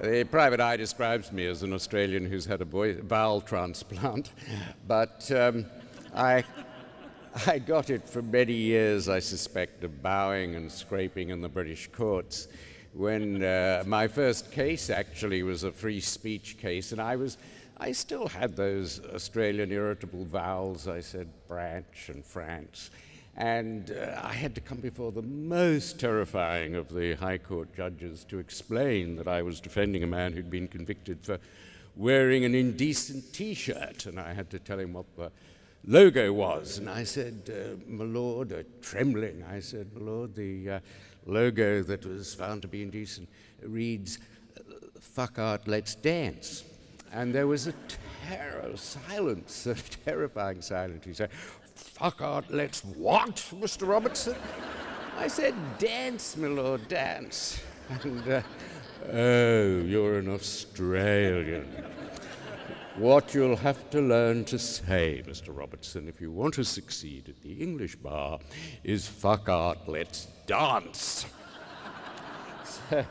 The private eye describes me as an Australian who's had a bowel transplant, but I got it for many years, I suspect, of bowing and scraping in the British courts, when my first case actually was a free speech case, and I still had those Australian irritable vowels. I said branch and France. And I had to come before the most terrifying of the High Court judges to explain that I was defending a man who'd been convicted for wearing an indecent T-shirt, and I had to tell him what the logo was. And I said, my lord, trembling, I said, my lord, the logo that was found to be indecent reads, "Fuck art, let's dance." And there was a silence, a terrifying silence. He said, "Fuck art, let's what, Mr. Robertson?" I said, "Dance, my lord, dance." And, "Oh, you're an Australian. What you'll have to learn to say, Mr. Robertson, if you want to succeed at the English bar, is fuck art, let's dance." So,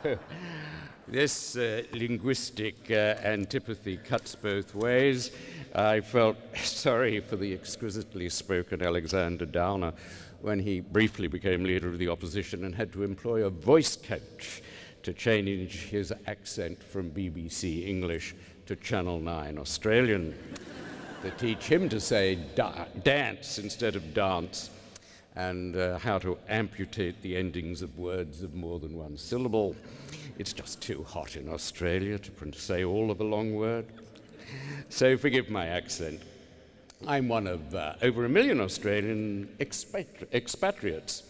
this linguistic antipathy cuts both ways. I felt sorry for the exquisitely spoken Alexander Downer when he briefly became leader of the opposition and had to employ a voice coach to change his accent from BBC English to Channel 9 Australian, to teach him to say dance instead of dance, and how to amputate the endings of words of more than one syllable. It's just too hot in Australia to say all of a long word. So forgive my accent. I'm one of over 1 million Australian expatriates.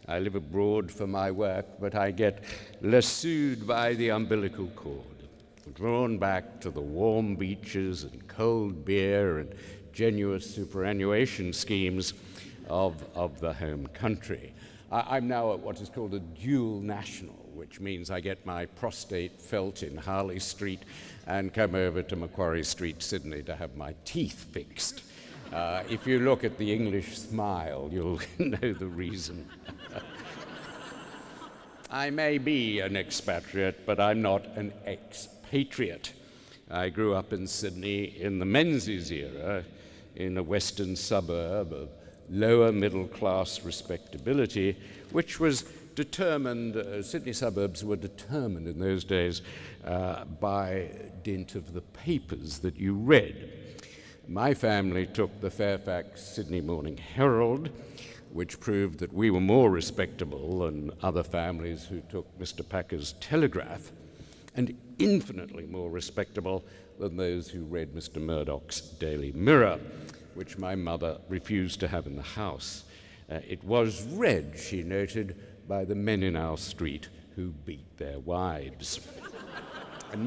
I live abroad for my work, but I get lassoed by the umbilical cord, drawn back to the warm beaches and cold beer and genuine superannuation schemes of the home country. I'm now at what is called a dual national, which means I get my prostate felt in Harley Street and come over to Macquarie Street, Sydney, to have my teeth fixed. If you look at the English smile, you'll know the reason. I may be an expatriate, but I'm not an expatriate. I grew up in Sydney in the Menzies era, in a western suburb of lower middle class respectability, which was determined, Sydney suburbs were determined in those days by dint of the papers that you read. My family took the Fairfax Sydney Morning Herald, which proved that we were more respectable than other families who took Mr. Packer's Telegraph, and infinitely more respectable than those who read Mr. Murdoch's Daily Mirror, which my mother refused to have in the house. It was read, she noted, by the men in our street who beat their wives. And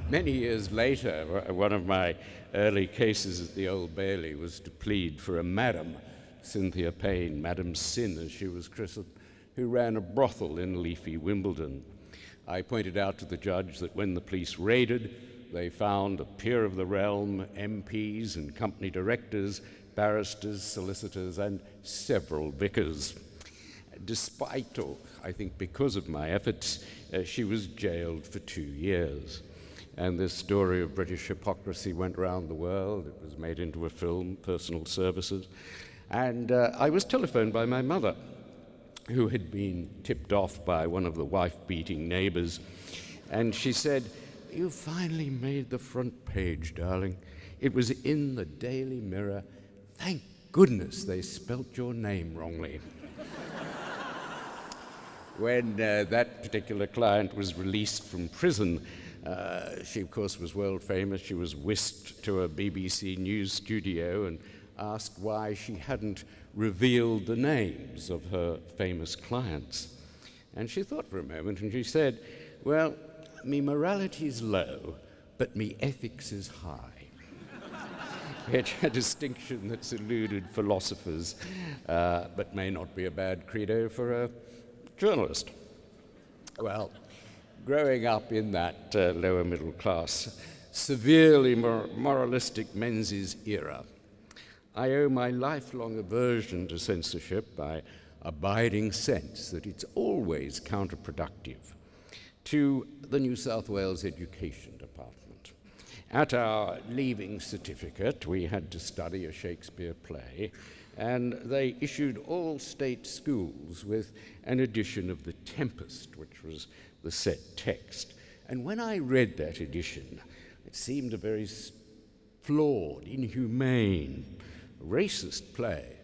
many years later, one of my early cases at the Old Bailey was to plead for a Madam Cynthia Payne, Madam Sin as she was christened, who ran a brothel in leafy Wimbledon. I pointed out to the judge that when the police raided, they found a peer of the realm, MPs and company directors, barristers, solicitors, and several vicars. Despite, or I think because of my efforts, she was jailed for 2 years. And this story of British hypocrisy went round the world. It was made into a film, Personal Services. And I was telephoned by my mother, who had been tipped off by one of the wife-beating neighbors. And she said, "You finally made the front page, darling. It was in the Daily Mirror. Thank goodness they spelt your name wrongly." When that particular client was released from prison, she, of course, was world famous. She was whisked to a BBC News studio and asked why she hadn't revealed the names of her famous clients. And she thought for a moment, and she said, "Well, me morality's low, but me ethics is high." It's a distinction that's eluded philosophers, but may not be a bad credo for a journalist. Well, growing up in that lower middle class, severely moralistic Menzies era, I owe my lifelong aversion to censorship my abiding sense that it's always counterproductive to the New South Wales Education Department. At our leaving certificate, we had to study a Shakespeare play, and they issued all state schools with an edition of The Tempest, which was the set text. And when I read that edition, it seemed a very flawed, inhumane, racist play.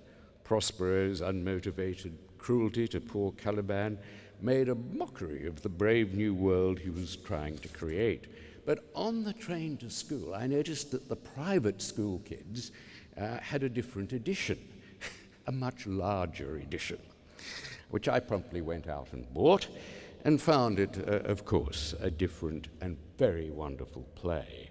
Prospero's unmotivated cruelty to poor Caliban made a mockery of the brave new world he was trying to create. But on the train to school, I noticed that the private school kids had a different edition, a much larger edition, which I promptly went out and bought, and found it, of course, a different and very wonderful play.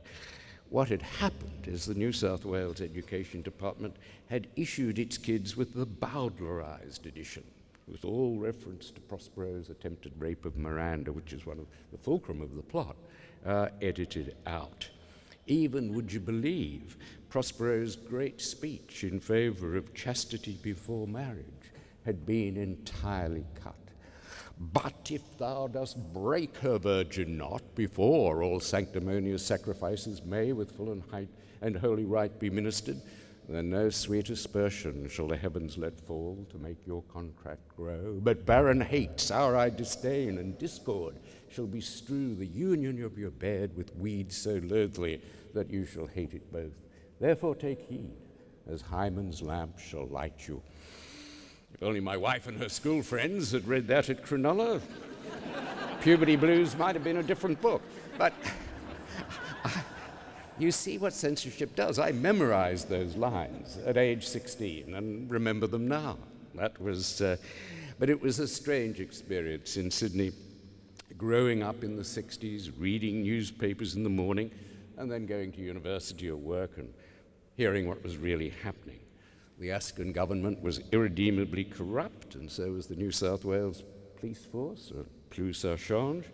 What had happened is the New South Wales Education Department had issued its kids with the Bowdlerized edition, with all reference to Prospero's attempted rape of Miranda, which is one of the fulcrum of the plot, edited out. Even, would you believe, Prospero's great speech in favor of chastity before marriage had been entirely cut. But if thou dost break her virgin knot before all sanctimonious sacrifices may with full and height and holy rite be ministered, then no sweet aspersion shall the heavens let fall to make your contract grow. But barren hate, sour-eyed disdain, and discord shall bestrew the union of your bed with weeds so loathly that you shall hate it both. Therefore take heed, as Hymen's lamp shall light you. If only my wife and her school friends had read that at Cronulla, Puberty Blues might have been a different book. But you see what censorship does. I memorized those lines at age 16 and remember them now. That was, but it was a strange experience in Sydney, growing up in the 60s, reading newspapers in the morning, and then going to university or work and hearing what was really happening. The Askin government was irredeemably corrupt, and so was the New South Wales police force, or plus à change.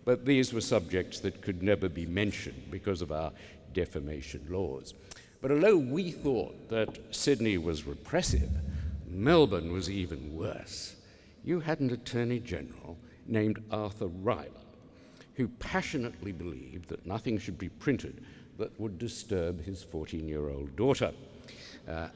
But these were subjects that could never be mentioned because of our defamation laws. But although we thought that Sydney was repressive, Melbourne was even worse. You had an Attorney General named Arthur Ryler, who passionately believed that nothing should be printed that would disturb his 14-year-old daughter.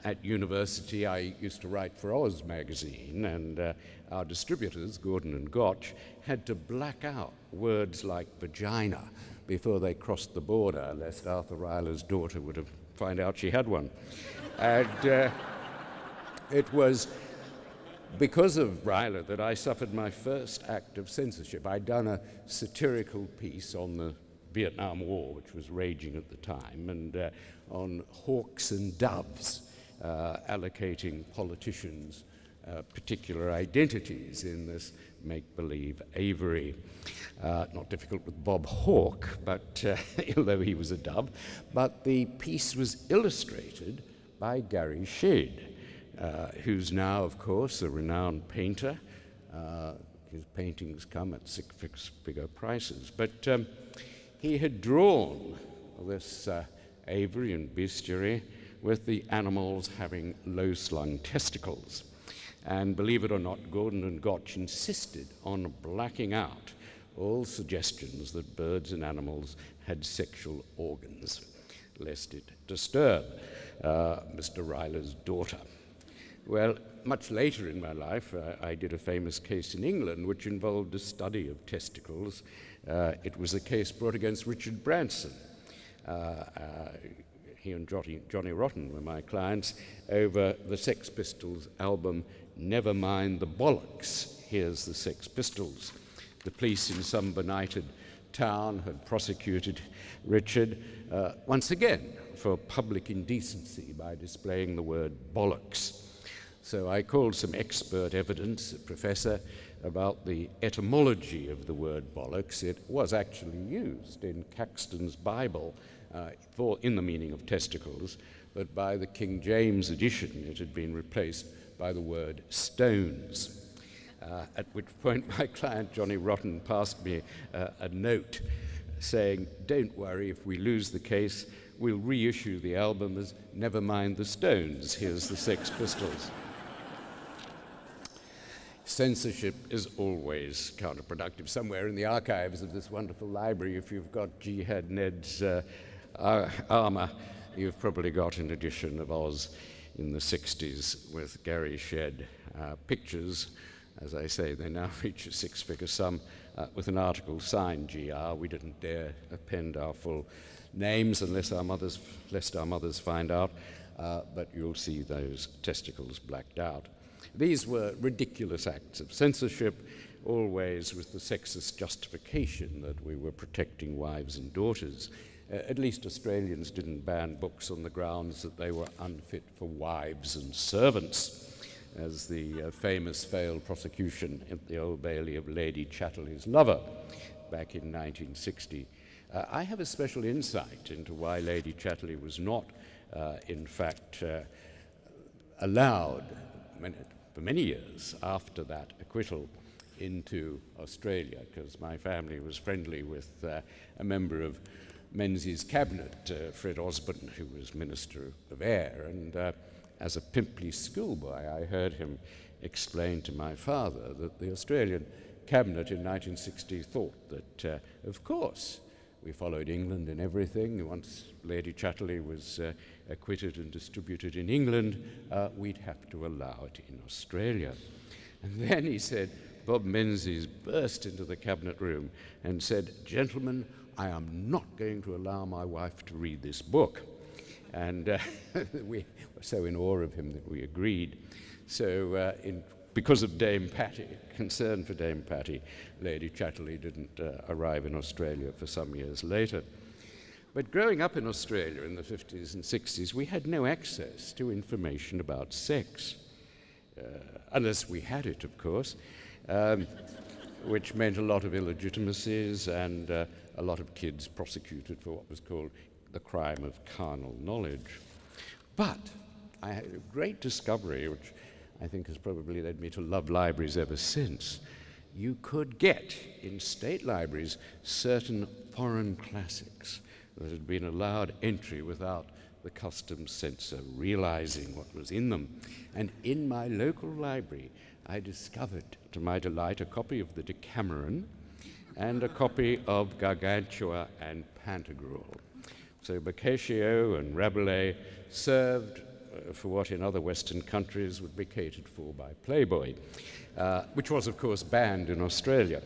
At university, I used to write for Oz magazine, and our distributors, Gordon and Gotch, had to black out words like vagina before they crossed the border, lest Arthur Ryler's daughter would find out she had one. And it was because of Ryler that I suffered my first act of censorship. I'd done a satirical piece on the Vietnam War, which was raging at the time, and on hawks and doves, allocating politicians particular identities in this make-believe aviary. Not difficult with Bob Hawke, but although he was a dove, but the piece was illustrated by Gary Shedd, who's now, of course, a renowned painter. His paintings come at six-figure prices, but he had drawn this aviary and bestiary with the animals having low-slung testicles. And believe it or not, Gordon and Gotch insisted on blacking out all suggestions that birds and animals had sexual organs, lest it disturb Mr. Ryler's daughter. Well, much later in my life, I did a famous case in England which involved a study of testicles. It was a case brought against Richard Branson. He and Johnny Rotten were my clients over the Sex Pistols album Never Mind the Bollocks, Here's the Sex Pistols. The police in some benighted town had prosecuted Richard once again for public indecency by displaying the word bollocks. So I called some expert evidence, a professor, about the etymology of the word bollocks. It was actually used in Caxton's Bible in the meaning of testicles, but by the King James edition it had been replaced by the word stones. At which point my client Johnny Rotten passed me a note saying, "Don't worry, if we lose the case, we'll reissue the album as Never Mind the Stones, Here's the Sex Pistols." censorship is always counterproductive. Somewhere in the archives of this wonderful library, if you've got Jihad Ned's Armour, you've probably got an edition of Oz in the 60s with Gary Shedd pictures. As I say, they now reach a six-figure sum with an article signed GR. We didn't dare append our full names lest our mothers find out, but you'll see those testicles blacked out. These were ridiculous acts of censorship, always with the sexist justification that we were protecting wives and daughters. At least Australians didn't ban books on the grounds that they were unfit for wives and servants, as the famous failed prosecution at the Old Bailey of Lady Chatterley's lover back in 1960. I have a special insight into why Lady Chatterley was not, in fact, allowed for many years after that acquittal into Australia, because my family was friendly with a member of Menzies' cabinet, Fred Osborne, who was Minister of Air, and as a pimply schoolboy I heard him explain to my father that the Australian cabinet in 1960 thought that, of course, we followed England in everything. Once Lady Chatterley was acquitted and distributed in England, we'd have to allow it in Australia. And then he said, Bob Menzies burst into the cabinet room and said, "Gentlemen, I am not going to allow my wife to read this book." And we were so in awe of him that we agreed. So because of Dame Patty, concern for Dame Patty, Lady Chatterley didn't arrive in Australia for some years later. But growing up in Australia in the 50s and 60s, we had no access to information about sex, unless we had it, of course, which meant a lot of illegitimacies and a lot of kids prosecuted for what was called the crime of carnal knowledge. But I had a great discovery, which I think has probably led me to love libraries ever since. You could get in state libraries certain foreign classics that had been allowed entry without the customs censor realizing what was in them. And in my local library, I discovered, to my delight, a copy of the Decameron and a copy of Gargantua and Pantagruel. So Boccaccio and Rabelais served for what in other Western countries would be catered for by Playboy, which was, of course, banned in Australia.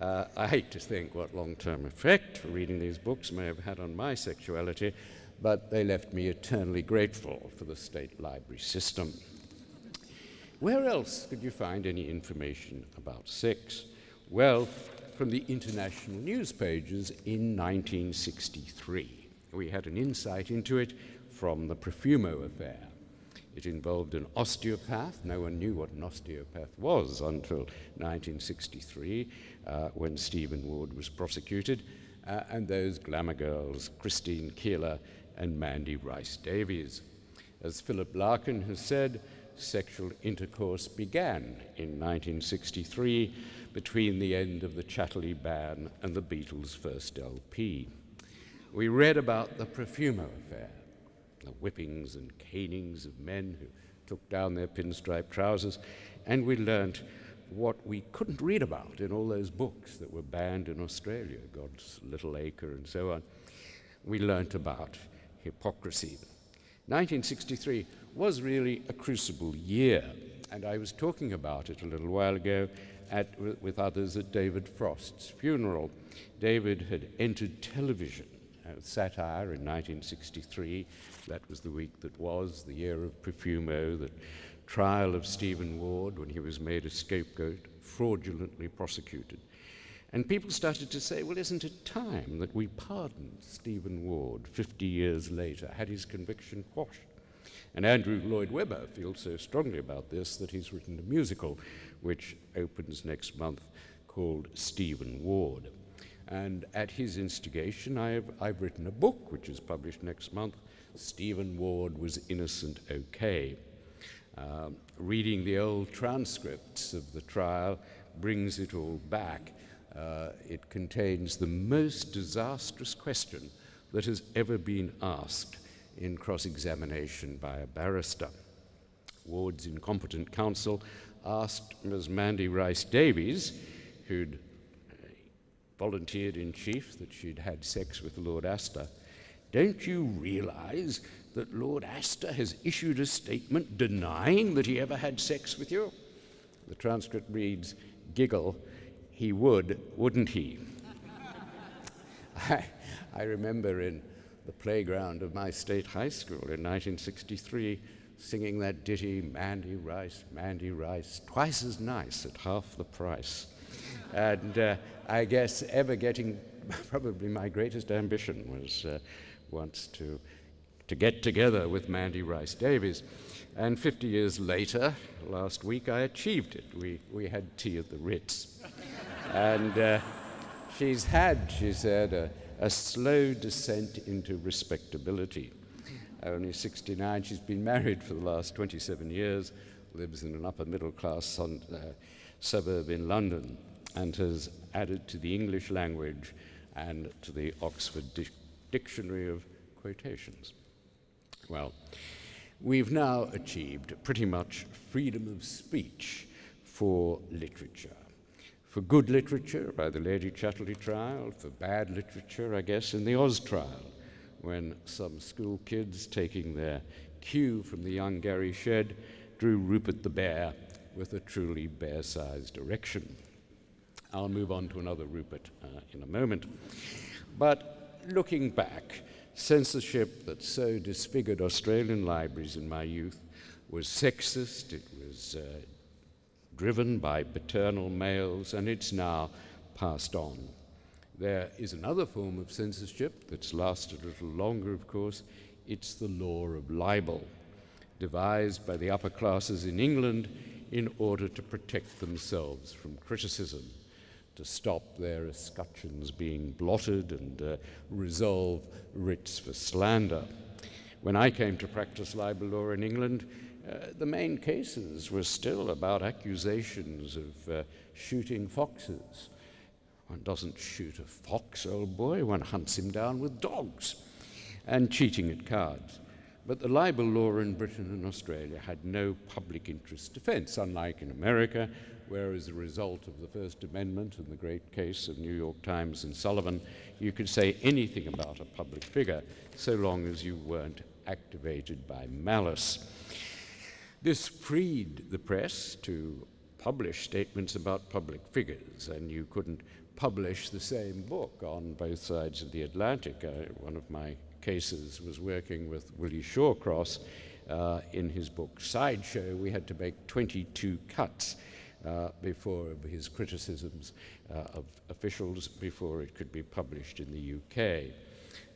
I hate to think what long-term effect reading these books may have had on my sexuality, but they left me eternally grateful for the state library system. Where else could you find any information about sex? Well, from the international news pages in 1963. We had an insight into it from the Profumo affair. It involved an osteopath. No one knew what an osteopath was until 1963, when Stephen Ward was prosecuted, and those glamour girls, Christine Keeler and Mandy Rice Davies. As Philip Larkin has said, sexual intercourse began in 1963 between the end of the Chatterley ban and the Beatles' first LP. We read about the Profumo affair, the whippings and canings of men who took down their pinstripe trousers, and we learnt what we couldn't read about in all those books that were banned in Australia, God's Little Acre and so on. We learnt about hypocrisy. 1963 was really a crucible year, and I was talking about it a little while ago with others at David Frost's funeral. David had entered television, satire in 1963. That was the week that was, the year of Profumo, the trial of Stephen Ward when he was made a scapegoat, fraudulently prosecuted. And people started to say, well, isn't it time that we pardoned Stephen Ward 50 years later, had his conviction quashed? And Andrew Lloyd Webber feels so strongly about this that he's written a musical which opens next month called Stephen Ward. And at his instigation, I've written a book which is published next month, Stephen Ward Was Innocent OK. Reading the old transcripts of the trial brings it all back. It contains the most disastrous question that has ever been asked in cross-examination by a barrister. Ward's incompetent counsel asked Ms. Mandy Rice Davies, who'd volunteered in chief that she'd had sex with Lord Astor, "Don't you realize that Lord Astor has issued a statement denying that he ever had sex with you?" The transcript reads, "Giggle, he would, wouldn't he?" I remember in the playground of my state high school in 1963 singing that ditty, Mandy Rice, twice as nice at half the price. And I guess ever getting, probably my greatest ambition was once to get together with Mandy Rice Davies. And 50 years later, last week, I achieved it. We had tea at the Ritz. And she's had, she said, a slow descent into respectability. Only 69, she's been married for the last 27 years, lives in an upper middle class suburb in London, and has added to the English language and to the Oxford Dictionary of Quotations. Well, we've now achieved pretty much freedom of speech for literature. For good literature, by the Lady Chatterley trial; for bad literature, I guess, in the Oz trial, when some school kids, taking their cue from the young Gary Shedd, drew Rupert the Bear with a truly bear-sized erection. I'll move on to another Rupert in a moment. But looking back, censorship that so disfigured Australian libraries in my youth was sexist, it was driven by paternal males, and it's now passed on. There is another form of censorship that's lasted a little longer, of course. It's the law of libel, devised by the upper classes in England in order to protect themselves from criticism, to stop their escutcheons being blotted and resolve writs for slander. When I came to practice libel law in England, the main cases were still about accusations of shooting foxes. One doesn't shoot a fox, old boy, one hunts him down with dogs, and cheating at cards. But the libel law in Britain and Australia had no public interest defense, unlike in America, where as a result of the First Amendment and the great case of New York Times and Sullivan, you could say anything about a public figure so long as you weren't activated by malice. This freed the press to publish statements about public figures, and you couldn't publish the same book on both sides of the Atlantic. One of my cases was working with Willie Shawcross in his book Sideshow. We had to make 22 cuts before his criticisms of officials before it could be published in the UK.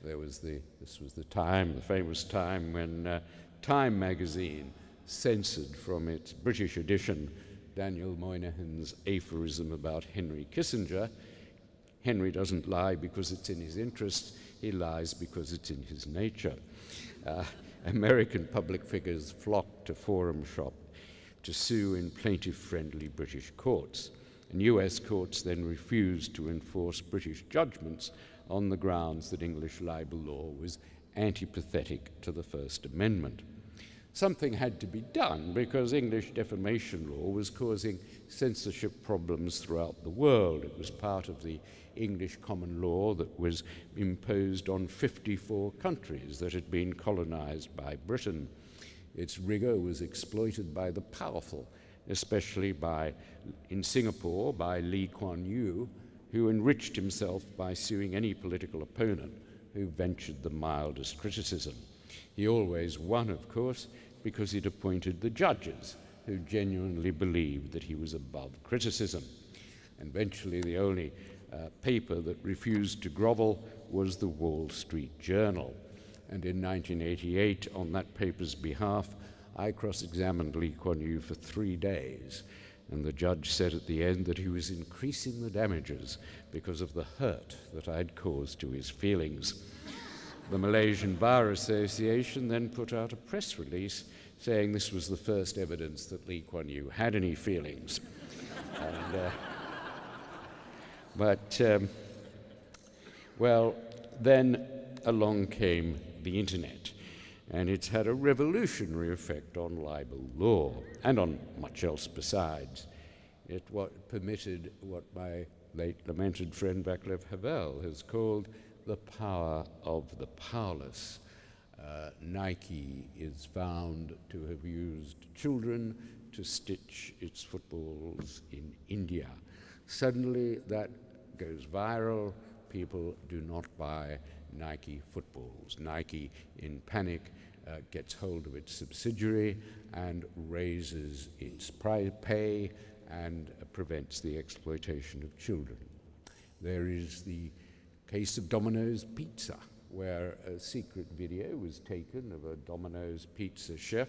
This was the famous time when Time magazine censored from its British edition Daniel Moynihan's aphorism about Henry Kissinger. Henry doesn't lie because it's in his interest, he lies because it's in his nature. American public figures flocked to Forum Shop to sue in plaintiff-friendly British courts, and US courts then refused to enforce British judgments on the grounds that English libel law was antipathetic to the First Amendment. Something had to be done because English defamation law was causing censorship problems throughout the world. It was part of the English common law that was imposed on 54 countries that had been colonized by Britain. Its rigor was exploited by the powerful, especially in Singapore by Lee Kuan Yew, who enriched himself by suing any political opponent who ventured the mildest criticism. He always won, of course, because he'd appointed the judges who genuinely believed that he was above criticism. And eventually the only paper that refused to grovel was the Wall Street Journal. And in 1988, on that paper's behalf, I cross-examined Lee Kuan Yew for 3 days, and the judge said at the end that he was increasing the damages because of the hurt that I'd caused to his feelings. The Malaysian Bar Association then put out a press release saying this was the first evidence that Lee Kuan Yew had any feelings. Well, then along came the internet. and it's had a revolutionary effect on libel law and on much else besides. It permitted what my late lamented friend Václav Havel has called the power of the powerless. Nike is found to have used children to stitch its footballs in India. Suddenly that goes viral. People do not buy Nike footballs. Nike, in panic, gets hold of its subsidiary and raises its pay and prevents the exploitation of children. There is the case of Domino's Pizza, where a secret video was taken of a Domino's pizza chef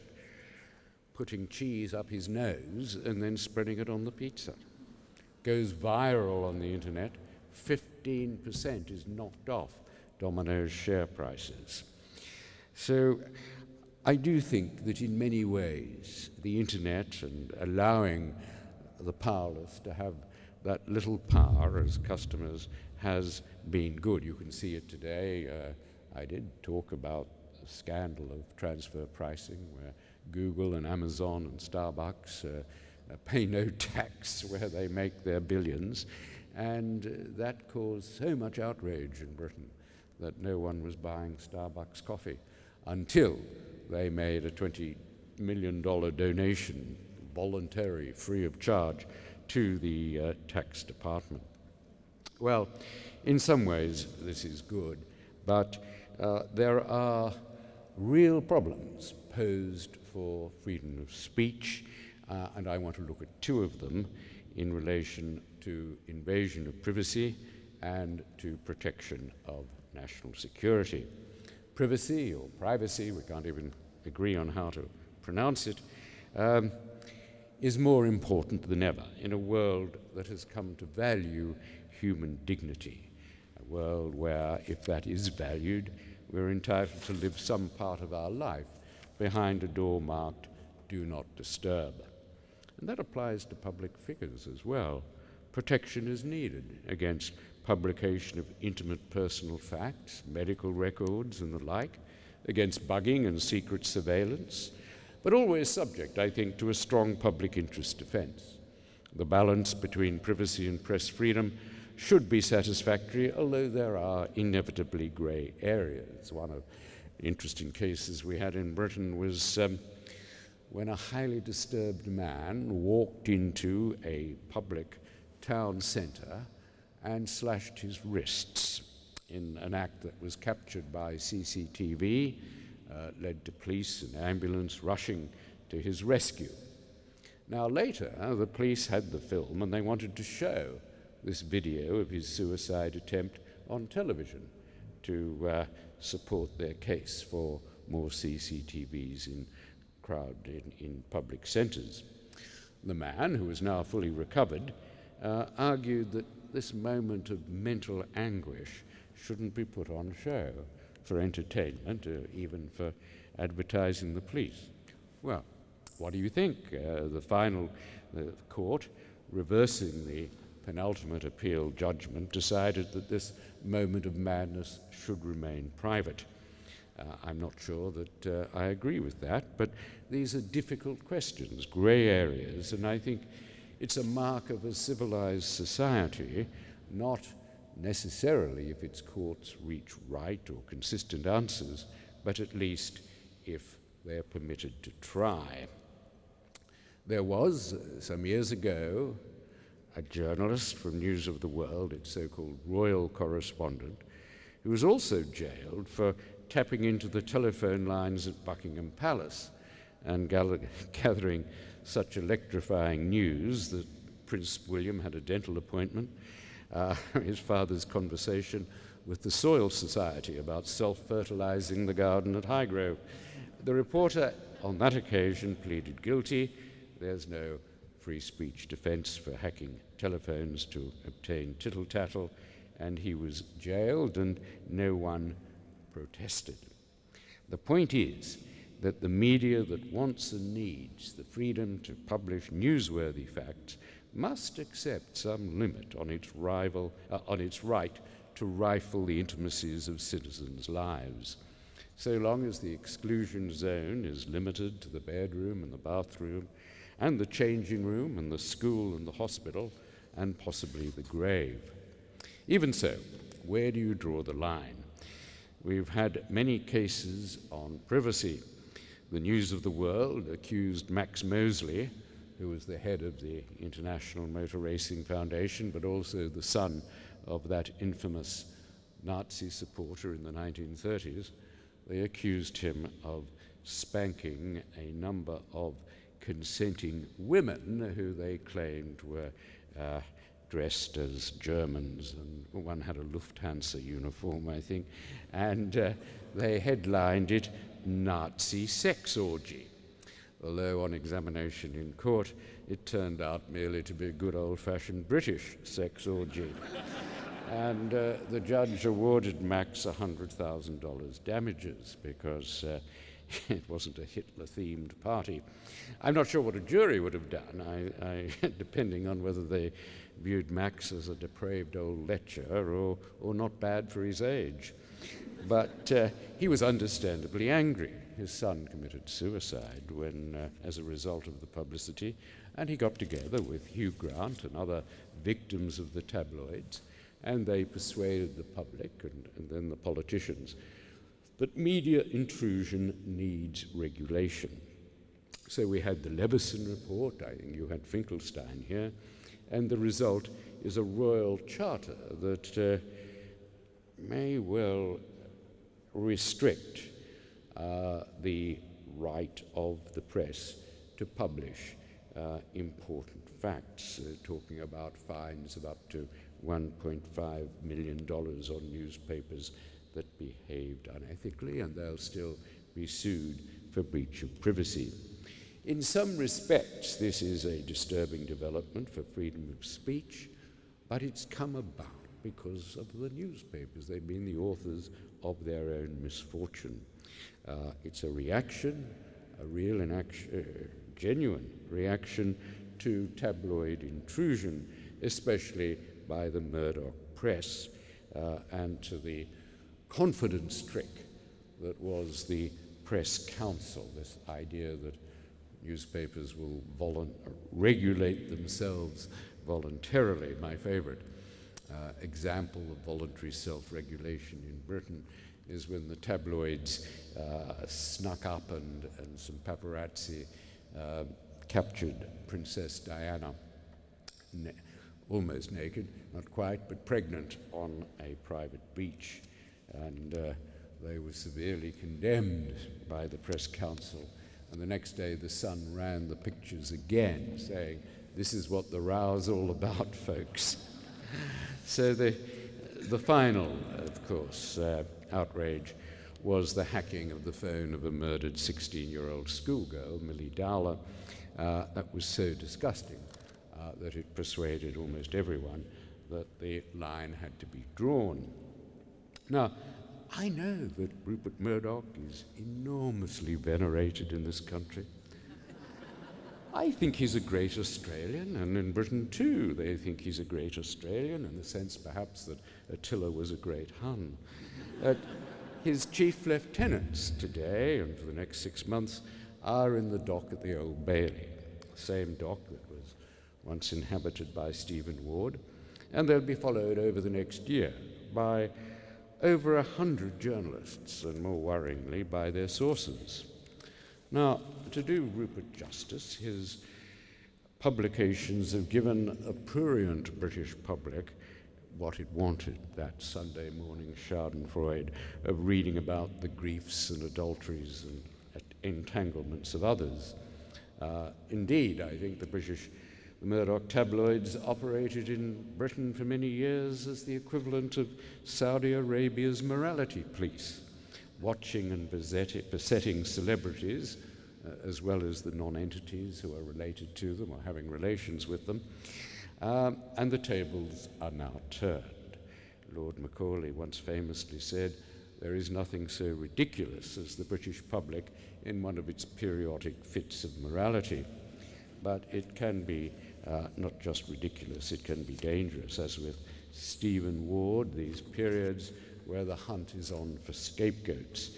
putting cheese up his nose and then spreading it on the pizza. Goes viral on the internet. 15% is knocked off Domino's share prices. So I do think that in many ways the internet and allowing the powerless to have that little power as customers has been good. You can see it today. I did talk about the scandal of transfer pricing where Google and Amazon and Starbucks pay no tax where they make their billions, and that caused so much outrage in Britain that no one was buying Starbucks coffee until they made a $20 million donation, voluntary, free of charge, to the tax department. Well, in some ways this is good, but there are real problems posed for freedom of speech, and I want to look at two of them in relation to invasion of privacy and to protection of national security. Privacy, or privacy, we can't even agree on how to pronounce it, is more important than ever in a world that has come to value human dignity, a world where, if that is valued, we're entitled to live some part of our life behind a door marked "Do Not Disturb." And that applies to public figures as well. Protection is needed against publication of intimate personal facts, medical records and the like, against bugging and secret surveillance, but always subject, I think, to a strong public interest defense. The balance between privacy and press freedom should be satisfactory, although there are inevitably grey areas. One of the interesting cases we had in Britain was when a highly disturbed man walked into a public town centre and slashed his wrists in an act that was captured by CCTV, led to police and ambulance rushing to his rescue. Now later, the police had the film and they wanted to show this video of his suicide attempt on television to support their case for more CCTVs in public centres. The man, who is now fully recovered, argued that this moment of mental anguish shouldn't be put on show for entertainment or even for advertising the police. Well, what do you think? The court, reversing the penultimate appeal judgment, decided that this moment of madness should remain private. I'm not sure that I agree with that, but these are difficult questions, grey areas, and I think it's a mark of a civilized society, not necessarily if its courts reach right or consistent answers, but at least if they're permitted to try. There was, some years ago, a journalist from News of the World, its so-called royal correspondent, who was also jailed for tapping into the telephone lines at Buckingham Palace and gathering such electrifying news that Prince William had a dental appointment, his father's conversation with the Soil Society about self-fertilizing the garden at Highgrove. The reporter on that occasion pleaded guilty. There's no free speech defense for hacking telephones to obtain tittle-tattle, and he was jailed and no one protested. The point is that the media that wants and needs the freedom to publish newsworthy facts must accept some limit on its right to rifle the intimacies of citizens' lives. so long as the exclusion zone is limited to the bedroom and the bathroom and the changing room and the school and the hospital and possibly the grave. Even so, where do you draw the line? We've had many cases on privacy. The News of the World accused Max Mosley, who was the head of the International Motor Racing Foundation, but also the son of that infamous Nazi supporter in the 1930s. They accused him of spanking a number of consenting women who they claimed were dressed as Germans, and one had a Lufthansa uniform, I think, and they headlined it Nazi Sex Orgy, although on examination in court it turned out merely to be a good old-fashioned British sex orgy. And the judge awarded Max $100,000 damages because it wasn't a Hitler-themed party. I'm not sure what a jury would have done, depending on whether they viewed Max as a depraved old lecher or not bad for his age. But he was understandably angry. His son committed suicide as a result of the publicity, and he got together with Hugh Grant and other victims of the tabloids, and they persuaded the public and then the politicians that media intrusion needs regulation. So we had the Leveson report, I think you had Finkelstein here, and the result is a royal charter that may well restrict the right of the press to publish important facts, talking about fines of up to $1.5 million on newspapers that behaved unethically, and they'll still be sued for breach of privacy. In some respects, this is a disturbing development for freedom of speech, but it's come about because of the newspapers. They've been the authors of their own misfortune. It's a reaction, a real and genuine reaction to tabloid intrusion, especially by the Murdoch press, and to the confidence trick that was the press council, this idea that newspapers will regulate themselves voluntarily. My favorite example of voluntary self-regulation in Britain is when the tabloids snuck up and some paparazzi captured Princess Diana, almost naked, not quite, but pregnant on a private beach. And they were severely condemned by the press council. And the next day, the Sun ran the pictures again, saying, "This is what the row's all about, folks." So the final, of course, outrage was the hacking of the phone of a murdered 16-year-old schoolgirl, Millie Dowler. That was so disgusting that it persuaded almost everyone that the line had to be drawn. Now, I know that Rupert Murdoch is enormously venerated in this country. I think he's a great Australian, and in Britain too they think he's a great Australian, in the sense perhaps that Attila was a great Hun. His chief lieutenants today, and for the next 6 months, are in the dock at the Old Bailey, the same dock that was once inhabited by Stephen Ward, and they'll be followed over the next year by over 100 journalists, and more worryingly, by their sources. Now, to do Rupert justice, his publications have given a prurient British public what it wanted, that Sunday morning schadenfreude of reading about the griefs and adulteries and entanglements of others. Indeed, I think the Murdoch tabloids operated in Britain for many years as the equivalent of Saudi Arabia's morality police, watching and besetting celebrities, as well as the non-entities who are related to them or having relations with them. And the tables are now turned. Lord Macaulay once famously said, "There is nothing so ridiculous as the British public in one of its periodic fits of morality." But it can be not just ridiculous, it can be dangerous, as with Stephen Ward, these periods where the hunt is on for scapegoats.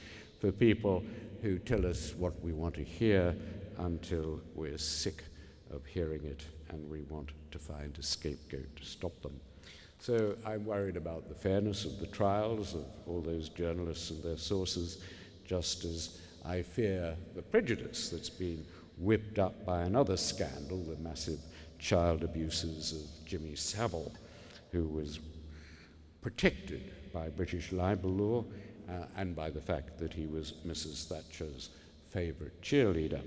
for people who tell us what we want to hear until we're sick of hearing it and we want to find a scapegoat to stop them. So I'm worried about the fairness of the trials of all those journalists and their sources, just as I fear the prejudice that's been whipped up by another scandal, the massive child abuses of Jimmy Savile, who was protected by British libel law and by the fact that he was Mrs. Thatcher's favourite cheerleader.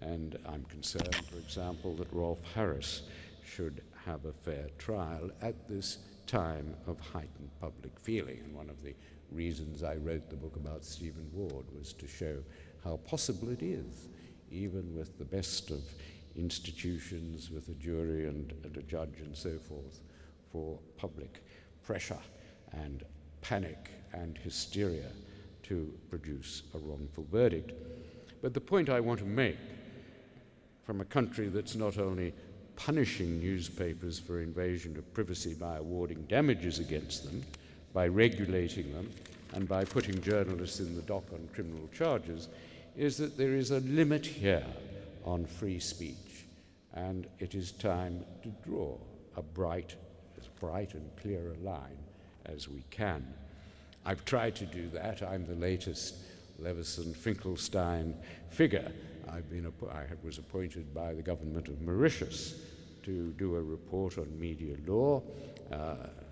And I'm concerned, for example, that Rolf Harris should have a fair trial at this time of heightened public feeling. And one of the reasons I wrote the book about Stephen Ward was to show how possible it is, even with the best of institutions, with a jury and a judge and so forth, for public pressure and panic and hysteria to produce a wrongful verdict. But the point I want to make, from a country that's not only punishing newspapers for invasion of privacy by awarding damages against them, by regulating them, and by putting journalists in the dock on criminal charges, is that there is a limit here on free speech, and it is time to draw a as bright and clear a line as we can. I've tried to do that. I'm the latest Leveson-Finkelstein figure. I was appointed by the government of Mauritius to do a report on media law.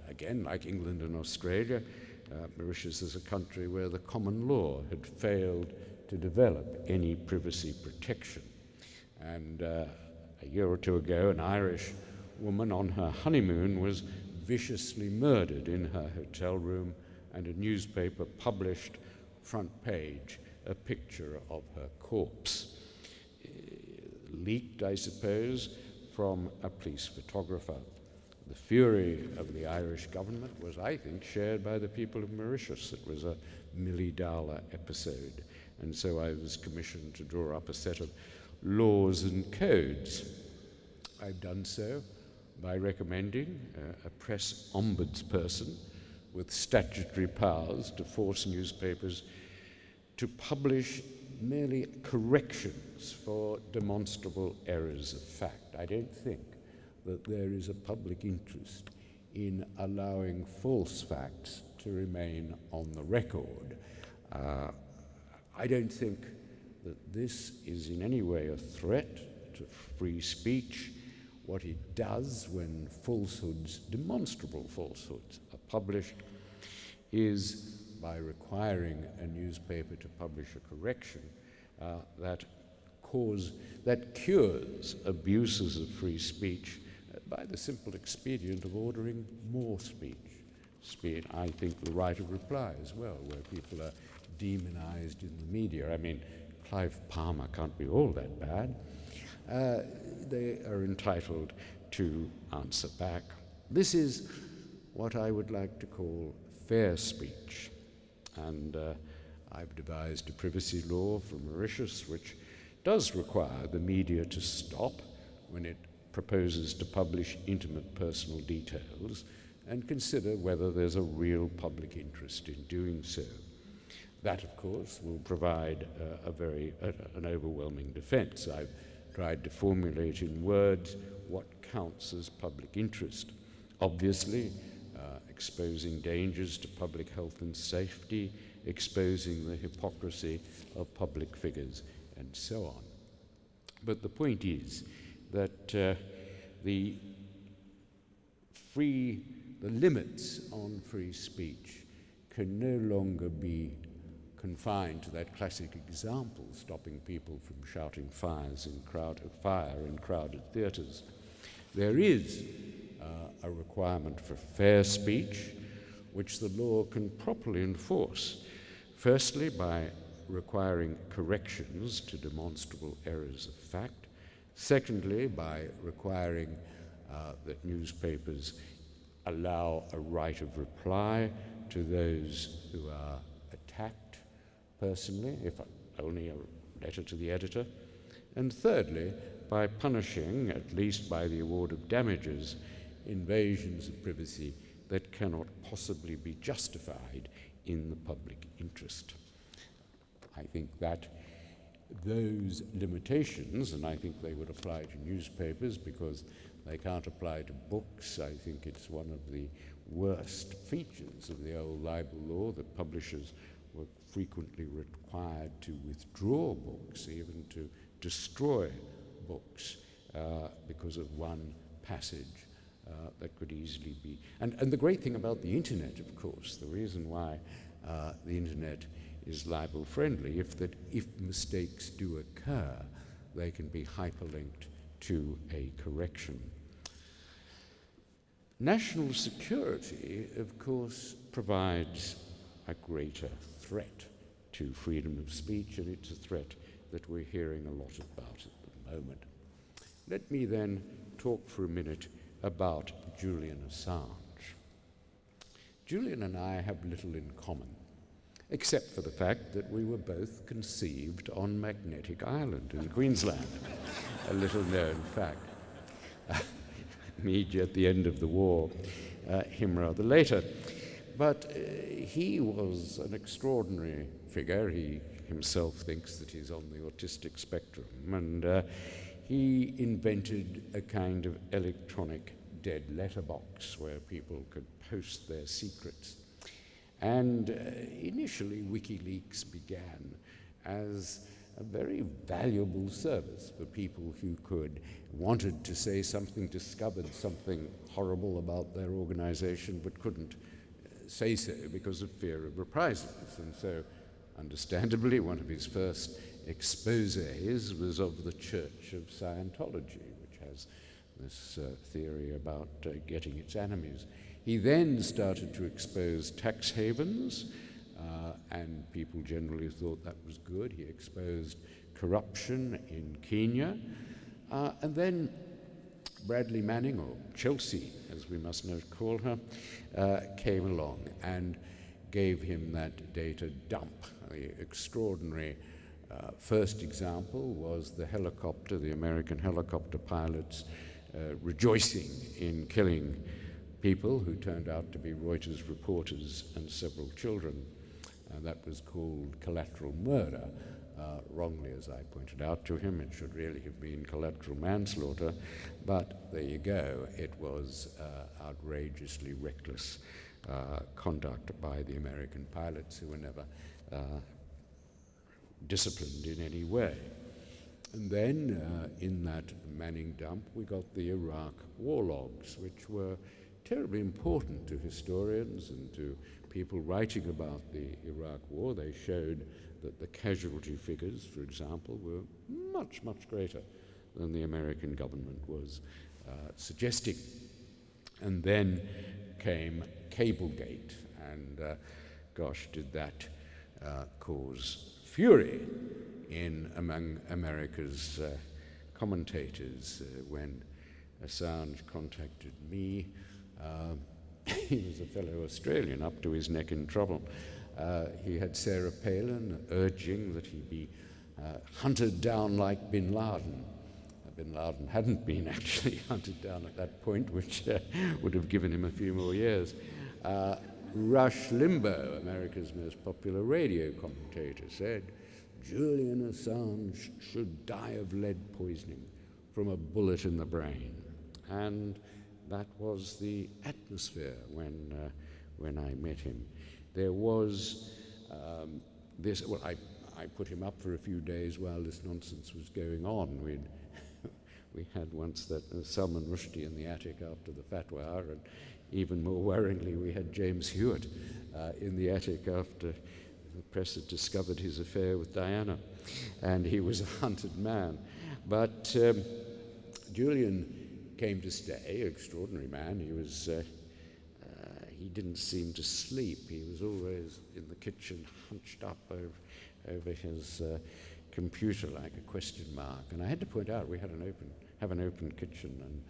Again, like England and Australia, Mauritius is a country where the common law had failed to develop any privacy protection. And a year or two ago, an Irish woman on her honeymoon was viciously murdered in her hotel room, and a newspaper published front page a picture of her corpse, leaked, I suppose, from a police photographer. The fury of the Irish government was, I think, shared by the people of Mauritius. It was a million-dollar episode, and so I was commissioned to draw up a set of laws and codes. I've done so by recommending a press ombudsperson with statutory powers to force newspapers to publish merely corrections for demonstrable errors of fact. I don't think that there is a public interest in allowing false facts to remain on the record. I don't think that this is in any way a threat to free speech. What it does when falsehoods, demonstrable falsehoods, are published is, by requiring a newspaper to publish a correction, that cures abuses of free speech by the simple expedient of ordering more speech. I think the right of reply as well, where people are demonized in the media. I mean, Clive Palmer can't be all that bad. They are entitled to answer back. This is what I would like to call fair speech. And I've devised a privacy law for Mauritius which does require the media to stop when it proposes to publish intimate personal details and consider whether there's a real public interest in doing so. That, of course, will provide an overwhelming defense. I've tried to formulate in words what counts as public interest. Obviously, exposing dangers to public health and safety, exposing the hypocrisy of public figures, and so on. But the point is that the limits on free speech can no longer be confined to that classic example, stopping people from shouting fire in crowded theatres. There is a requirement for fair speech, which the law can properly enforce. Firstly, by requiring corrections to demonstrable errors of fact. Secondly, by requiring that newspapers allow a right of reply to those who are attacked personally, if only a letter to the editor. And thirdly, by punishing, at least by the award of damages, invasions of privacy that cannot possibly be justified in the public interest. I think that those limitations, and I think they would apply to newspapers because they can't apply to books. I think it's one of the worst features of the old libel law that publishers were frequently required to withdraw books, even to destroy books, because of one passage that could easily be. And the great thing about the internet, of course, the reason why the internet is libel friendly, if mistakes do occur, they can be hyperlinked to a correction. National security, of course, provides a greater threat to freedom of speech, and it's a threat that we're hearing a lot about at the moment. Let me then talk for a minute about Julian Assange. Julian and I have little in common, except for the fact that we were both conceived on Magnetic Island in Queensland, a little known fact. Me at the end of the war, him rather later. But he was an extraordinary figure. He himself thinks that he's on the autistic spectrum, and he invented a kind of electronic dead letterbox where people could post their secrets. And initially, WikiLeaks began as a very valuable service for people who wanted to say something, discovered something horrible about their organization, but couldn't say so because of fear of reprisals. And so, understandably, one of his first exposés was of the Church of Scientology, which has this theory about getting its enemies. He then started to expose tax havens, and people generally thought that was good. He exposed corruption in Kenya. And then Bradley Manning, or Chelsea, as we must now call her, came along and gave him that data dump. The extraordinary first example was the helicopter, the American helicopter pilots rejoicing in killing people who turned out to be Reuters reporters and several children. That was called collateral murder. Wrongly, as I pointed out to him, it should really have been collateral manslaughter, but there you go. It was outrageously reckless conduct by the American pilots, who were never disciplined in any way. And then in that Manning dump, we got the Iraq war logs, which were terribly important to historians and to people writing about the Iraq war. They showed that the casualty figures, for example, were much, much greater than the American government was suggesting. And then came Cablegate, and gosh, did that cause fury among America's commentators when Assange contacted me. He was a fellow Australian up to his neck in trouble. He had Sarah Palin urging that he be hunted down like bin Laden. Bin Laden hadn't been actually hunted down at that point, which would have given him a few more years. Rush Limbaugh, America's most popular radio commentator, said Julian Assange should die of lead poisoning from a bullet in the brain. And that was the atmosphere when I met him. There was this, well, I put him up for a few days while this nonsense was going on. We had once that Salman Rushdie in the attic after the fatwa, and even more worryingly, we had James Hewitt in the attic after the press had discovered his affair with Diana, and he was a hunted man. But Julian came to stay, extraordinary man. He didn't seem to sleep. He was always in the kitchen, hunched up over his computer like a question mark. And I had to point out we have an open kitchen, and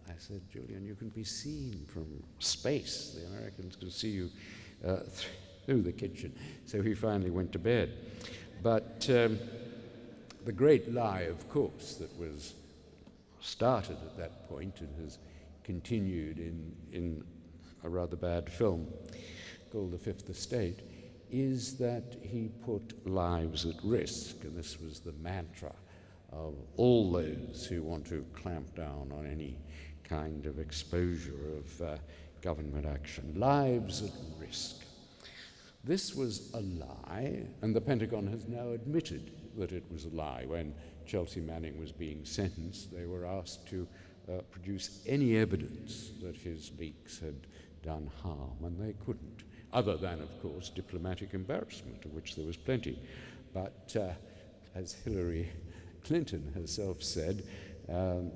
I said, Julian, you can be seen from space. The Americans can see you through the kitchen. So he finally went to bed. But the great lie, of course, that was started at that point and has continued in a rather bad film called The Fifth Estate, is that he put lives at risk, and this was the mantra of all those who want to clamp down on any kind of exposure of government action. Lives at risk. This was a lie, and the Pentagon has now admitted that it was a lie. When Chelsea Manning was being sentenced, they were asked to produce any evidence that his leaks had done harm, and they couldn't, other than, of course, diplomatic embarrassment, of which there was plenty. But as Hillary Clinton herself said,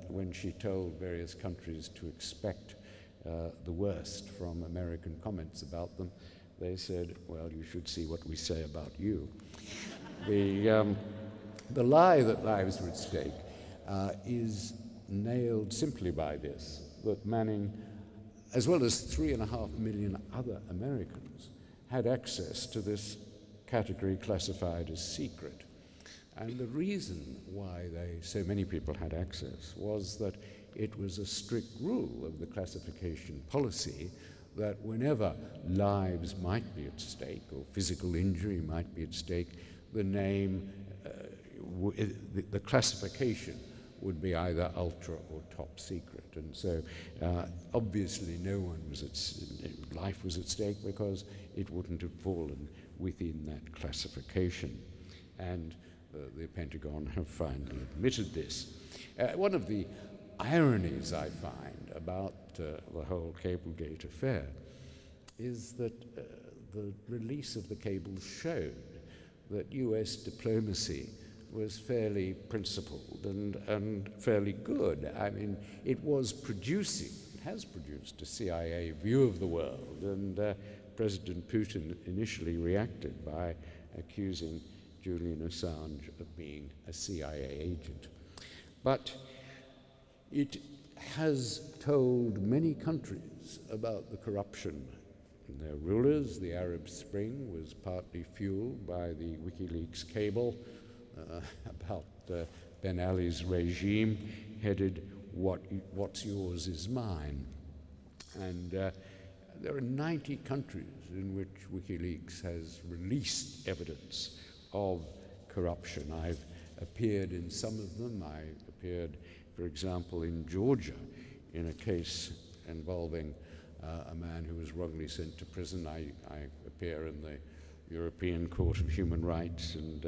when she told various countries to expect the worst from American comments about them, they said, well, you should see what we say about you. The lie that lives were at stake is nailed simply by this, that Manning, as well as 3.5 million other Americans, had access to this category classified as secret. And the reason why so many people had access was that it was a strict rule of the classification policy that whenever lives might be at stake or physical injury might be at stake, the name, the classification would be either ultra or top secret. And so obviously no one life was at stake because it wouldn't have fallen within that classification. And the Pentagon have finally admitted this. One of the ironies I find about the whole Cablegate affair is that the release of the cables showed that US diplomacy was fairly principled and fairly good. I mean, it has produced a CIA view of the world, and President Putin initially reacted by accusing Julian Assange of being a CIA agent. But it has told many countries about the corruption in their rulers. The Arab Spring was partly fueled by the WikiLeaks cable about Ben Ali's regime, headed "What's yours is mine." And there are 90 countries in which WikiLeaks has released evidence of corruption. I've appeared in some of them. I appeared, for example, in Georgia in a case involving a man who was wrongly sent to prison. I appear in the European Court of Human Rights, and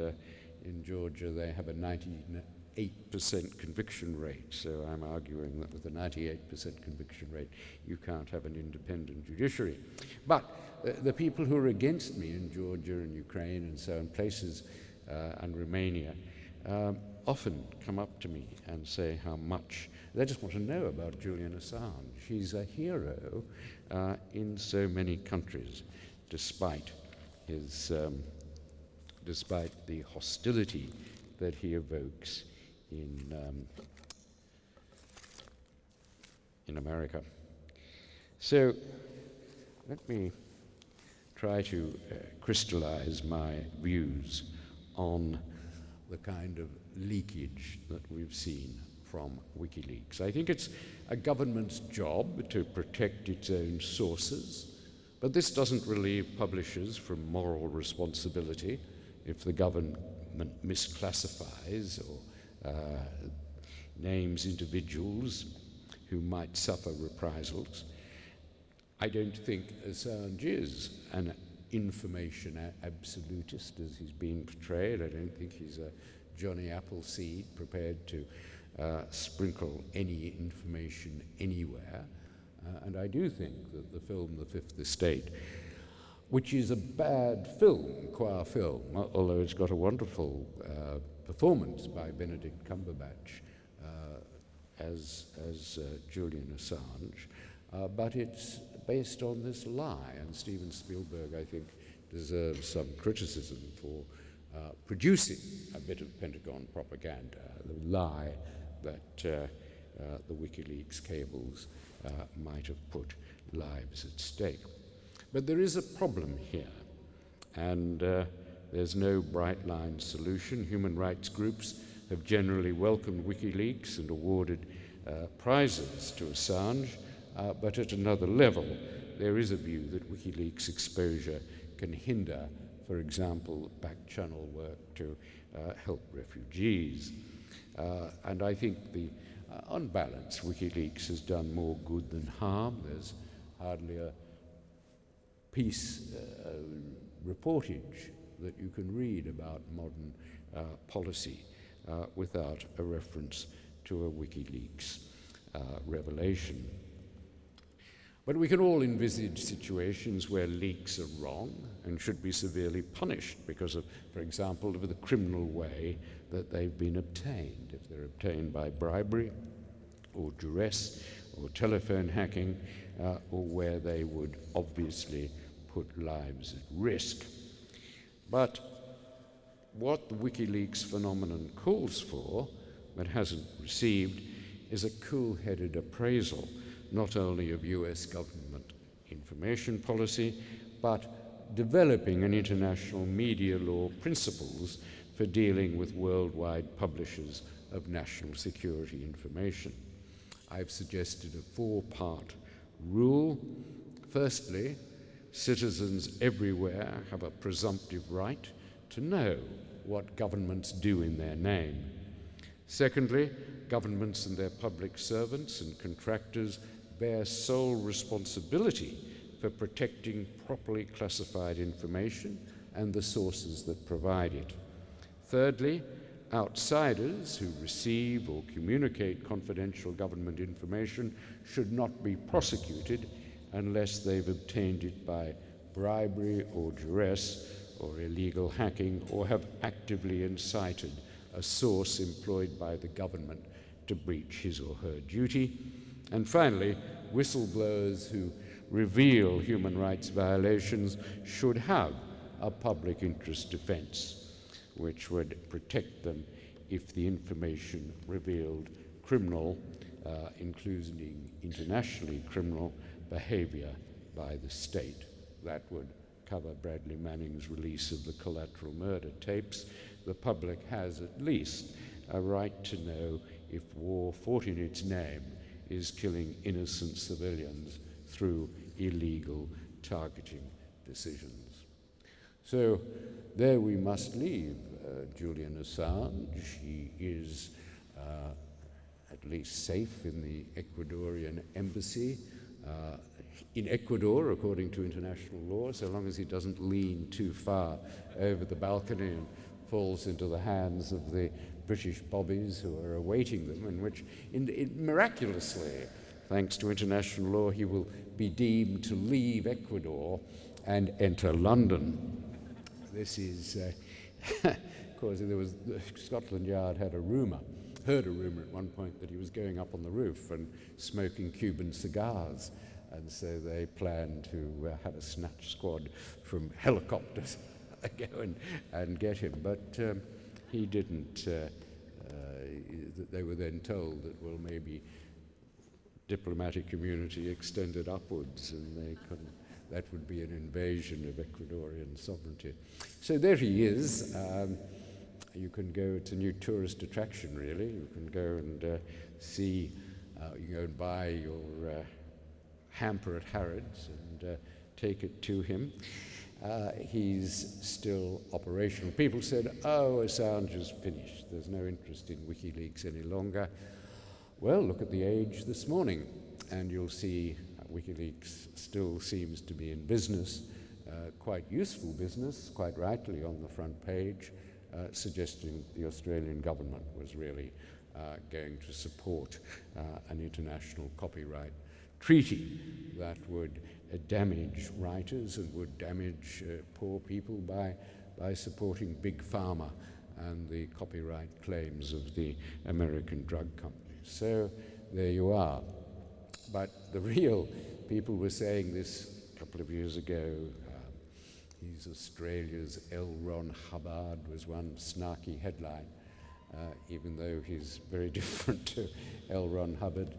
in Georgia they have a 98% conviction rate. So I'm arguing that with a 98% conviction rate, you can't have an independent judiciary. But the people who are against me in Georgia and Ukraine and so on, places and Romania, often come up to me and say how much they just want to know about Julian Assange. He's a hero in so many countries, despite the hostility that he evokes in America. So let me try to crystallize my views on the kind of leakage that we've seen from WikiLeaks. I think it's a government's job to protect its own sources, but this doesn't relieve publishers from moral responsibility if the government misclassifies or names individuals who might suffer reprisals. I don't think Assange is an information absolutist as he's been portrayed. I don't think he's a Johnny Appleseed prepared to sprinkle any information anywhere. And I do think that the film The Fifth Estate, which is a bad film, qua film, although it's got a wonderful performance by Benedict Cumberbatch as Julian Assange, but it's based on this lie, and Steven Spielberg, I think, deserves some criticism for producing a bit of Pentagon propaganda, the lie that the WikiLeaks cables might have put lives at stake. But there is a problem here, and there's no bright line solution. Human rights groups have generally welcomed WikiLeaks and awarded prizes to Assange, but at another level, there is a view that WikiLeaks exposure can hinder for example, back-channel work to help refugees. And I think on balance, WikiLeaks has done more good than harm. There's hardly a piece reportage that you can read about modern policy without a reference to a WikiLeaks revelation. But we can all envisage situations where leaks are wrong and should be severely punished because of, for example, of the criminal way that they've been obtained. If they're obtained by bribery or duress or telephone hacking, or where they would obviously put lives at risk. But what the WikiLeaks phenomenon calls for, but hasn't received, is a cool-headed appraisal, not only of US government information policy, but developing an international media law principles for dealing with worldwide publishers of national security information. I've suggested a 4-part rule. Firstly, citizens everywhere have a presumptive right to know what governments do in their name. Secondly, governments and their public servants and contractors bear sole responsibility for protecting properly classified information and the sources that provide it. Thirdly, outsiders who receive or communicate confidential government information should not be prosecuted unless they've obtained it by bribery or duress or illegal hacking or have actively incited a source employed by the government to breach his or her duty. And finally, whistleblowers who reveal human rights violations should have a public interest defense, which would protect them if the information revealed criminal, including internationally criminal, behavior by the state. That would cover Bradley Manning's release of the collateral murder tapes. The public has at least a right to know if war fought in its name is killing innocent civilians through illegal targeting decisions. So there we must leave Julian Assange. He is at least safe in the Ecuadorian embassy in Ecuador, according to international law, so long as he doesn't lean too far over the balcony and falls into the hands of the British bobbies who are awaiting them, in which, miraculously, thanks to international law, he will be deemed to leave Ecuador and enter London. This is, of course, Scotland Yard heard a rumour at one point that he was going up on the roof and smoking Cuban cigars, and so they planned to have a snatch squad from helicopters go and get him, but he didn't. They were then told that, well, maybe diplomatic community extended upwards, and they couldn't. That would be an invasion of Ecuadorian sovereignty. So there he is. You can go, it's a new tourist attraction, really. You can go and see, you can go and buy your hamper at Harrods and take it to him. He's still operational. People said, oh, Assange is finished. There's no interest in WikiLeaks any longer. Well, look at The Age this morning, and you'll see WikiLeaks still seems to be in business, quite useful business, quite rightly on the front page, suggesting the Australian government was really going to support an international copyright treaty that would damage writers and would damage poor people by supporting Big Pharma and the copyright claims of the American drug companies. So there you are. But the real people were saying this a couple of years ago. He's Australia's L. Ron Hubbard was one snarky headline, even though he's very different to L. Ron Hubbard.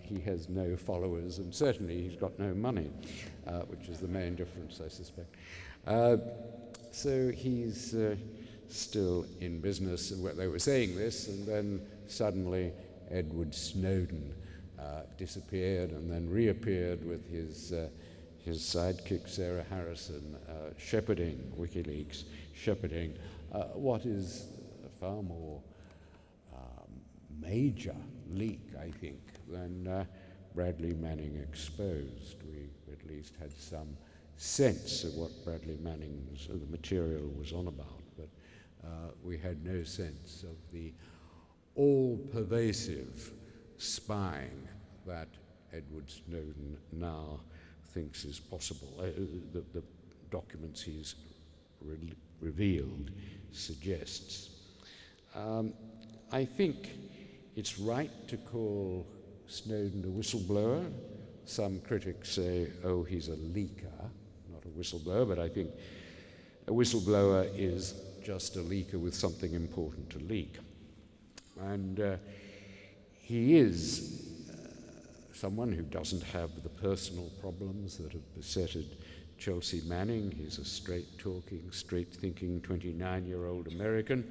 He has no followers, and certainly he's got no money, which is the main difference, I suspect. So he's still in business. They were saying this, and then suddenly Edward Snowden disappeared and then reappeared with his his sidekick Sarah Harrison shepherding WikiLeaks, shepherding what is a far more major leak, I think, than Bradley Manning exposed. We at least had some sense of what Bradley Manning's the material was on about, but we had no sense of the all-pervasive spying that Edward Snowden now thinks is possible. The documents he's revealed suggests. I think it's right to call Snowden a whistleblower. Some critics say, oh, he's a leaker, not a whistleblower, but I think a whistleblower is just a leaker with something important to leak. And he is someone who doesn't have the personal problems that have besetted Chelsea Manning. He's a straight-talking, straight-thinking 29-year-old American,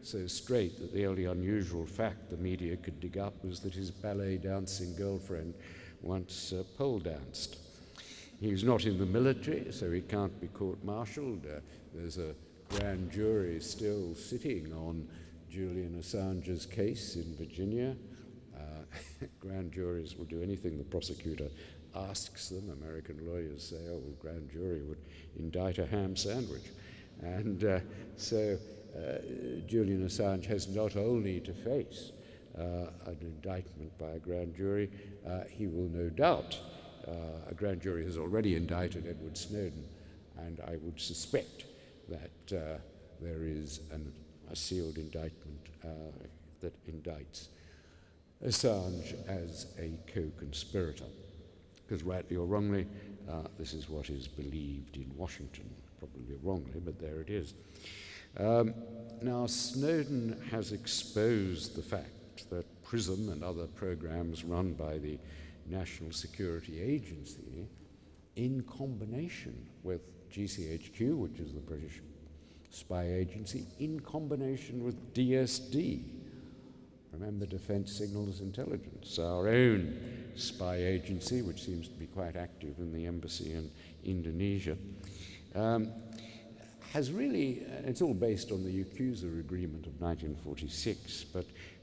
so straight that the only unusual fact the media could dig up was that his ballet-dancing girlfriend once pole danced. He's not in the military, so he can't be court-martialed. There's a grand jury still sitting on Julian Assange's case in Virginia. Grand juries will do anything the prosecutor asks them. American lawyers say, oh, well, grand jury would indict a ham sandwich. And so Julian Assange has not only to face an indictment by a grand jury, he will no doubt, a grand jury has already indicted Edward Snowden, and I would suspect that there is a sealed indictment that indicts Assange as a co-conspirator. Because rightly or wrongly, this is what is believed in Washington. Probably wrongly, but there it is. Now, Snowden has exposed the fact that PRISM and other programs run by the National Security Agency, in combination with GCHQ, which is the British spy agency, in combination with DSD, remember Defense Signals Intelligence, our own spy agency, which seems to be quite active in the embassy in Indonesia, has really, it's all based on the Accuser Agreement of 1946,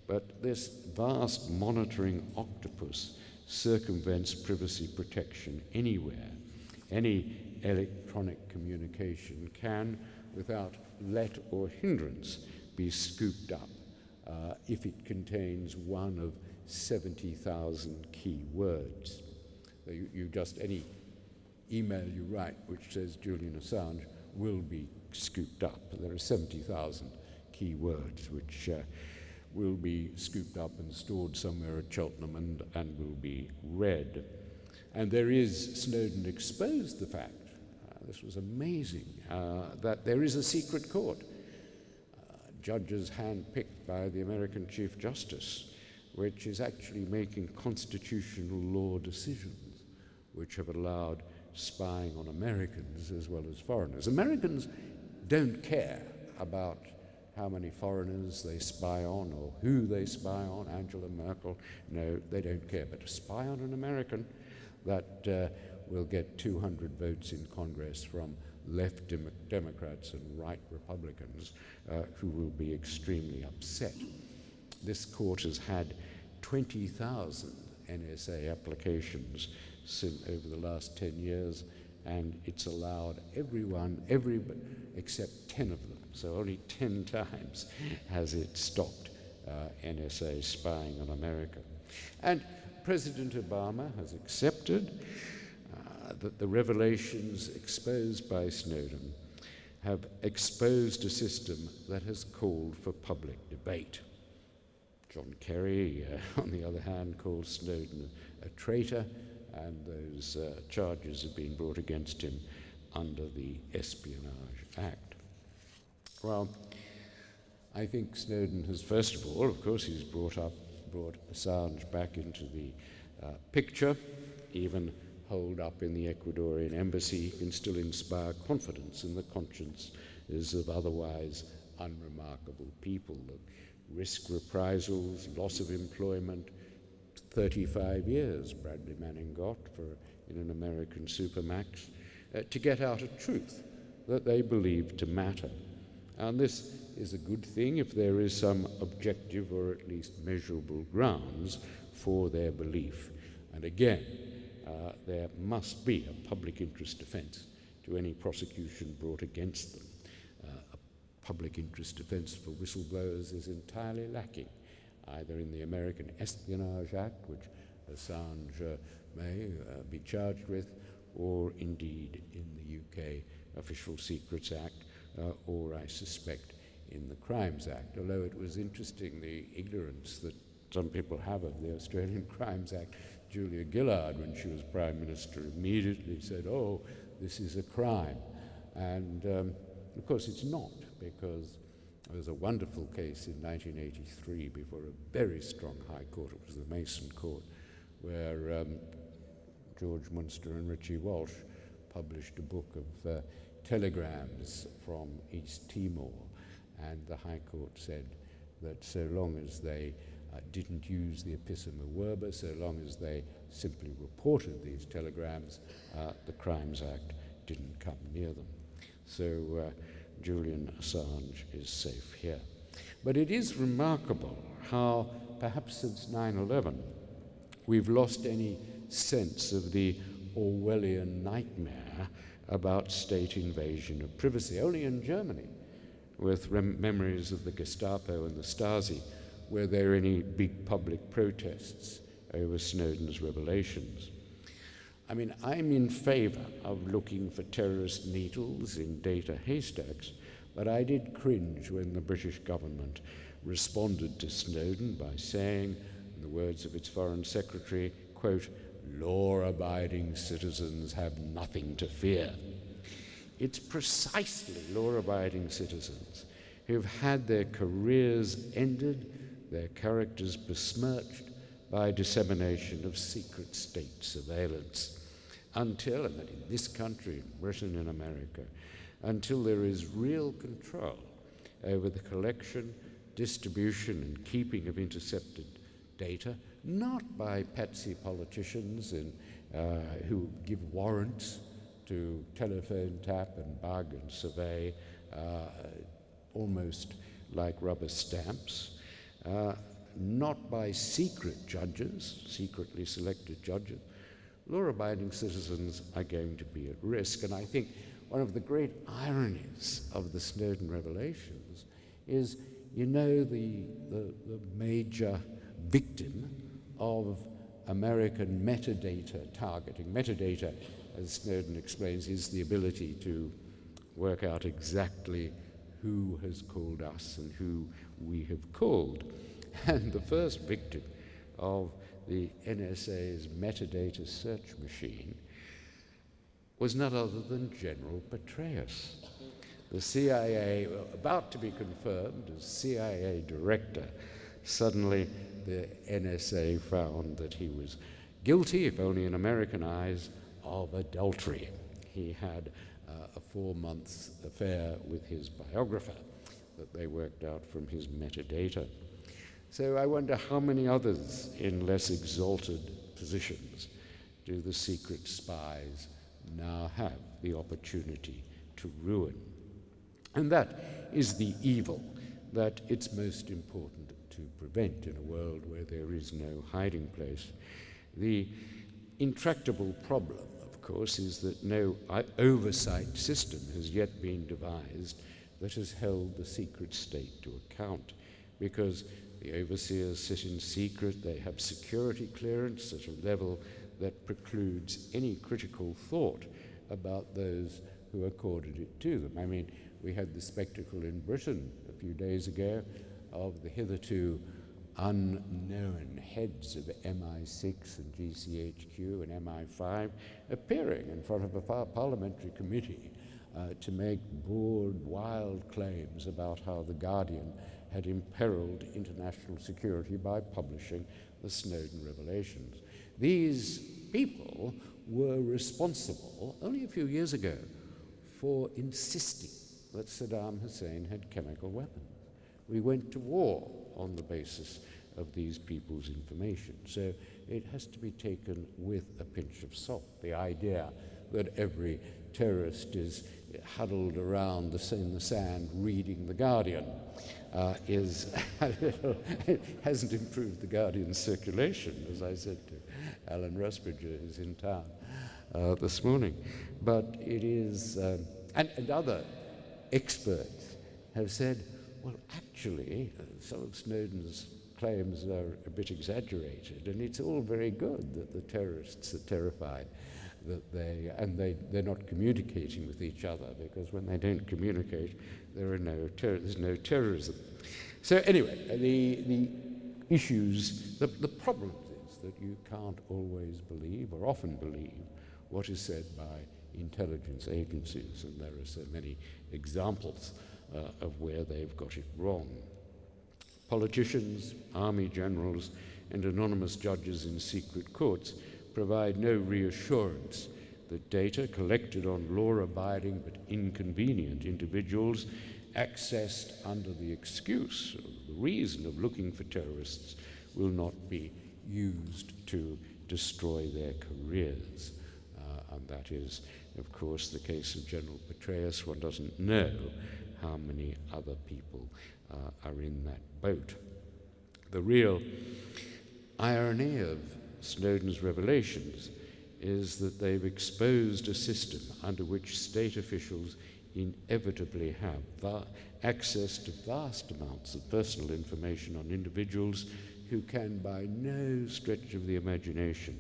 but this vast monitoring octopus circumvents privacy protection anywhere. Any electronic communication can, without let or hindrance, be scooped up if it contains one of 70,000 key words. So you just, any email you write which says Julian Assange will be scooped up. There are 70,000 key words which will be scooped up and stored somewhere at Cheltenham and will be read. And there is, Snowden exposed the fact, this was amazing, that there is a secret court, judges handpicked by the American Chief Justice, which is actually making constitutional law decisions which have allowed spying on Americans as well as foreigners. Americans don't care about how many foreigners they spy on or who they spy on, Angela Merkel, no, they don't care. But to spy on an American, that will get 200 votes in Congress from left Democrats and right Republicans who will be extremely upset. This court has had 20,000 NSA applications over the last 10 years, and it's allowed everyone, except 10 of them. So only 10 times has it stopped NSA spying on America. And President Obama has accepted that the revelations exposed by Snowden have exposed a system that has called for public debate. John Kerry, on the other hand, called Snowden a traitor, and those charges have been brought against him under the Espionage Act. Well, I think Snowden has, first of all, of course, he's brought Assange back into the picture, even holed up in the Ecuadorian embassy. He can still inspire confidence in the consciences of otherwise unremarkable people that risk reprisals, loss of employment. 35 years Bradley Manning got for in an American supermax, to get out a truth that they believe to matter. And this is a good thing if there is some objective or at least measurable grounds for their belief. And again, there must be a public interest defense to any prosecution brought against them. A public interest defense for whistleblowers is entirely lacking, either in the American Espionage Act, which Assange may be charged with, or indeed in the UK Official Secrets Act, or I suspect in the Crimes Act, although it was interesting the ignorance that some people have of the Australian Crimes Act. Julia Gillard, when she was Prime Minister, immediately said, oh, this is a crime. And of course it's not, because there was a wonderful case in 1983 before a very strong High Court, it was the Mason Court, where George Munster and Richie Walsh published a book of telegrams from East Timor, and the High Court said that so long as they didn't use the epistema verba, so long as they simply reported these telegrams, the Crimes Act didn't come near them. So Julian Assange is safe here. But it is remarkable how, perhaps since 9/11, we've lost any sense of the Orwellian nightmare about state invasion of privacy. Only in Germany, with memories of the Gestapo and the Stasi, were there any big public protests over Snowden's revelations. I mean, I'm in favor of looking for terrorist needles in data haystacks, but I did cringe when the British government responded to Snowden by saying, in the words of its Foreign Secretary, quote, law-abiding citizens have nothing to fear. It's precisely law-abiding citizens who've had their careers ended, their characters besmirched by dissemination of secret state surveillance, until, and that in this country, in Britain and America, until there is real control over the collection, distribution, and keeping of intercepted data, not by patsy politicians who give warrants to telephone tap and bug and survey almost like rubber stamps, not by secret judges, secretly selected judges. Law-abiding citizens are going to be at risk. And I think one of the great ironies of the Snowden revelations is, you know, the major victim of American metadata targeting. Metadata, as Snowden explains, is the ability to work out exactly who has called us and who we have called. And the first victim of the NSA's metadata search machine was none other than General Petraeus. The CIA, about to be confirmed as CIA director, suddenly the NSA found that he was guilty, if only in American eyes, of adultery. He had a 4-month affair with his biographer that they worked out from his metadata. So I wonder how many others in less exalted positions do the secret spies now have the opportunity to ruin. And that is the evil that it's most important to prevent in a world where there is no hiding place. The intractable problem, of course, is that no oversight system has yet been devised that has held the secret state to account, because the overseers sit in secret, they have security clearance at a level that precludes any critical thought about those who accorded it to them. I mean, we had the spectacle in Britain a few days ago of the hitherto unknown heads of MI6 and GCHQ and MI5 appearing in front of a parliamentary committee to make broad, wild claims about how The Guardian had imperiled international security by publishing the Snowden revelations. These people were responsible, only a few years ago, for insisting that Saddam Hussein had chemical weapons. We went to war on the basis of these people's information. So it has to be taken with a pinch of salt. The idea that every terrorist is huddled around in the sand reading The Guardian it hasn't improved The Guardian's circulation, as I said to Alan Rusbridger, who's in town this morning. But it is, and other experts have said, well, actually, some of Snowden's claims are a bit exaggerated, and it's all very good that the terrorists are terrified that they're not communicating with each other, because when they don't communicate, there's no terrorism. So anyway, the issues, the problem is that you can't always believe, or often believe, what is said by intelligence agencies, and there are so many examples of where they've got it wrong. Politicians, army generals, and anonymous judges in secret courts provide no reassurance that data collected on law-abiding but inconvenient individuals accessed under the excuse or the reason of looking for terrorists will not be used to destroy their careers. And that is, of course, the case of General Petraeus. One doesn't know how many other people are in that boat. The real irony of Snowden's revelations is that they've exposed a system under which state officials inevitably have access to vast amounts of personal information on individuals who can by no stretch of the imagination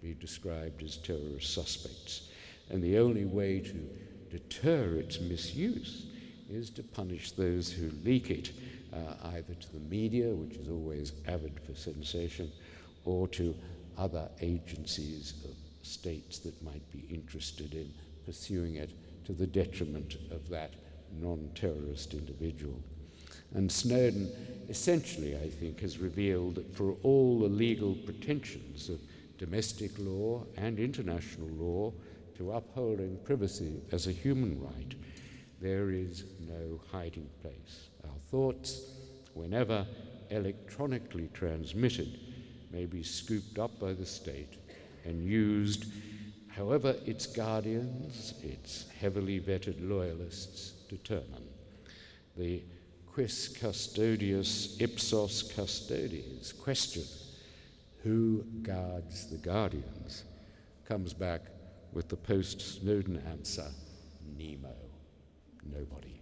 be described as terrorist suspects. And the only way to deter its misuse is to punish those who leak it, either to the media, which is always avid for sensation, or to other agencies of states that might be interested in pursuing it to the detriment of that non-terrorist individual. And Snowden essentially, I think, has revealed that for all the legal pretensions of domestic law and international law to upholding privacy as a human right, there is no hiding place. Our thoughts, whenever electronically transmitted, may be scooped up by the state and used however its guardians, its heavily vetted loyalists, determine. The quis custodius ipsos custodes question, who guards the guardians, comes back with the post-Snowden answer, Nemo, nobody.